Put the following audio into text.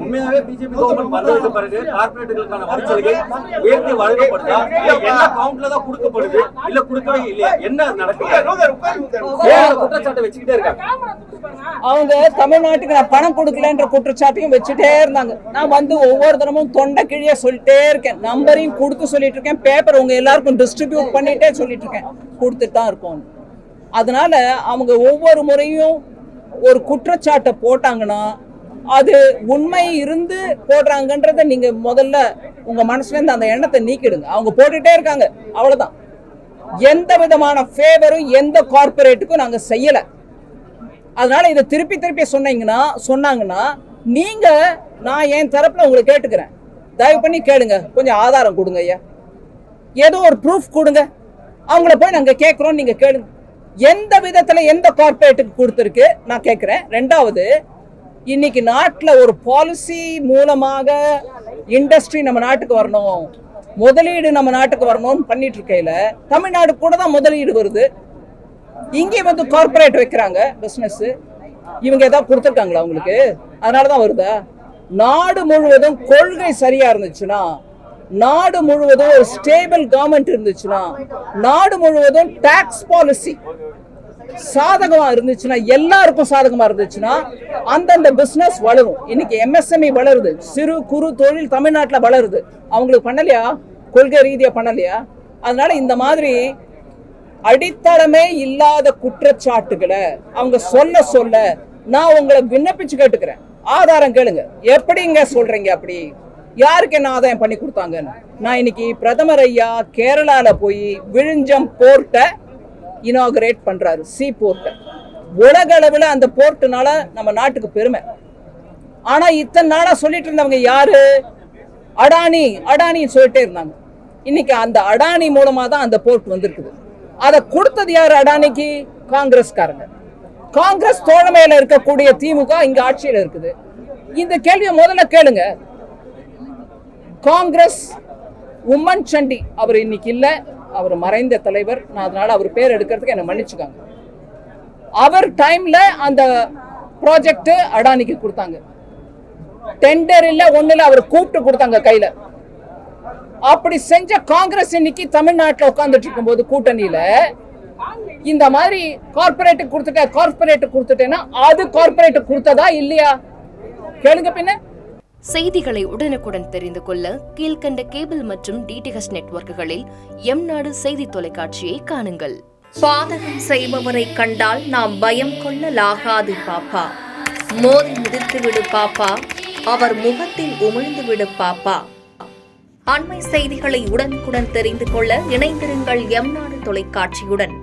உண்மையாவே BJP government வந்ததுக்கு பிறகு கார்பரேட்டுகளுக்கான வரிச்சலுகை உயர்த்தி வழங்கப்படுதா, என்ன கவுண்ட்ல தான் கொடுக்கப்படுது, இல்ல கொடுக்கவே இல்லையா, என்ன நடக்குது? குற்றச்சாட்டை வச்சுக்கிட்டே இருக்காங்க. அவங்க தமிழ்நாட்டுக்கு நான் பணம் கொடுக்கலன்ற குற்றச்சாட்டையும் வச்சுட்டே இருந்தாங்க. நான் வந்து ஒவ்வொரு தினமும் தொண்டை கிழிய சொல்லிட்டே இருக்கேன், நம்பரையும் கொடுத்து சொல்லிட்டு இருக்கேன், பேப்பர் உங்க எல்லாருக்கும் டிஸ்ட்ரிபியூட் பண்ணிட்டே சொல்லிட்டு இருக்கேன், கொடுத்துட்டு தான் இருக்கோம். அதனால அவங்க ஒவ்வொரு முறையும் ஒரு குற்றச்சாட்டை போட்டாங்கன்னா அது உண்மை இருந்து போடுறாங்கன்றத நீங்க முதல்ல உங்க மனசுல இருந்து அந்த எண்ணத்தை நீக்கிடுங்க. அவங்க போட்டுட்டே இருக்காங்க, அவ்வளவுதான். எந்த விதமான ஃபேவரும் எந்த கார்பரேட்டுக்கும் நாங்க செய்யல. அதனால இதை திருப்பி திருப்பி சொன்னாங்கன்னா நீங்க, நான் என் தரப்புல உங்களை கேட்டுக்கிறேன், தயவு பண்ணி கேளுங்க, கொஞ்சம் ஆதாரம் கொடுங்க ஐயா, ஏதோ ஒரு ப்ரூஃப் கொடுங்க, அவங்கள போய் நாங்க கேட்கிறோம், நீங்க கேளுங்க. எந்த விதத்துல எந்த கார்பரேட்டுக்கு கொடுத்துருக்கு நான் கேட்கிறேன். ரெண்டாவது, இன்னைக்கு நாட்டுல ஒரு பாலிசி மூலமாக இண்டஸ்ட்ரி நம்ம நாட்டுக்கு வரணும், முதலீடு நம்ம நாட்டுக்கு வரணும்னு பண்ணிட்டு இருக்கையில தமிழ்நாடு கூட தான் முதலீடு வருது. இங்கே வந்து கார்பரேட் வைக்கிறாங்க பிசினஸ், இவங்க ஏதாவது கொடுத்துருக்காங்களா அவங்களுக்கு? அதனாலதான் வருதா? நாடு முழுவதும் கொள்கை சரியா இருந்துச்சுன்னா, நாடு முழுவதும் ஒரு ஸ்டேபிள் கவர்மெண்ட் இருந்துச்சுன்னா, நாடு முழுவதும் டாக்ஸ் பாலிசி சாதகமா இருந்துச்சுன்னா, எல்லாருக்கும் சாதகமா இருந்துச்சுன்னா அந்தந்த பிசினஸ் வளரும். இன்னைக்கு எம்எஸ்எம்இ வளருது, சிறு குறு தொழில் தமிழ்நாட்டில் வளருது. அவங்களுக்கு பண்ணலையா? கொள்கை ரீதியா பண்ணலையா? அதனால இந்த மாதிரி அடித்தளமே இல்லாத குற்றச்சாட்டுகளை அவங்க சொல்ல நான் உங்களை விண்ணப்பிச்சு கேட்டுக்கிறேன், ஆதாரம் கேளுங்க. எப்படிங்க சொல்றீங்க? அப்படி யாருக்கு என்ன ஆதாயம் பண்ணி கொடுத்தாங்கன்னு? நான் இன்னைக்கு பிரதமர் ஐயா கேரளால போய் விழிஞ்சம் போர்ட்டை இனாகரேட் பண்றாரு, சி போர்ட்டை. உலக அளவில் அந்த போர்ட்டுனால நம்ம நாட்டுக்கு பெருமை. ஆனா இத்தனை நாளா சொல்லிட்டு இருந்தவங்க யாரு? அடானி சொல்லிட்டே இருந்தாங்க. இன்னைக்கு அந்த அடானி மூலமா தான் அந்த போர்ட் வந்திருக்குது. அதை கொடுத்தது யாரு? அடானிக்கு காங்கிரஸ்காரங்க. காங்கிரஸ் தோழமையில இருக்கக்கூடிய திமுக இங்க ஆட்சியில இருக்குது. இந்த கேள்வியை முதல்ல கேளுங்க. காங்கிரஸ் உம்மன் சண்டி அவர் இன்னைக்கு இல்ல, அவர் மறைந்த தலைவர். நான் அதனால அவர் பேர் எடுக்கிறதுக்கு என்ன மன்னிச்சுக்காங்க. அவர் டைம்ல அந்த ப்ராஜெக்ட் அடானிக்கு கொடுத்தாங்க. டெண்டர் இல்ல, ஒண்ணு இல்ல, அவர் கூப்பிட்டு கொடுத்தாங்க கையில. அப்படி செஞ்ச காங்கிரஸ் இன்னைக்கு தமிழ்நாட்டில் உட்கார்ந்துட்டு இருக்கும் போது கூட்டணியில இந்த மாதிரி கார்பரேட் கொடுத்துட்டேன்னா அது கார்பரேட் கொடுத்ததா இல்லையா? கேளுங்க. பின்ன செய்திகளை உடனுக்குடன் தெரிந்து கொள்ள கீழ்கண்ட கேபிள் மற்றும் டிடிஎச் நெட்வொர்க்குகளில் எம்நாடு செய்தி தொலைக்காட்சியை காணுங்கள். பாதகம் செய்பவரை கண்டால் நாம் பயம் கொள்ளலாகாது பாப்பா. மோதி மிதித்து விடு பாப்பா, அவர் முகத்தில் உமிழ்ந்து விடு பாப்பா. அண்மை செய்திகளை உடனுக்குடன் தெரிந்து கொள்ள இணைந்திருங்கள் எம்நாடு தொலைக்காட்சியுடன்.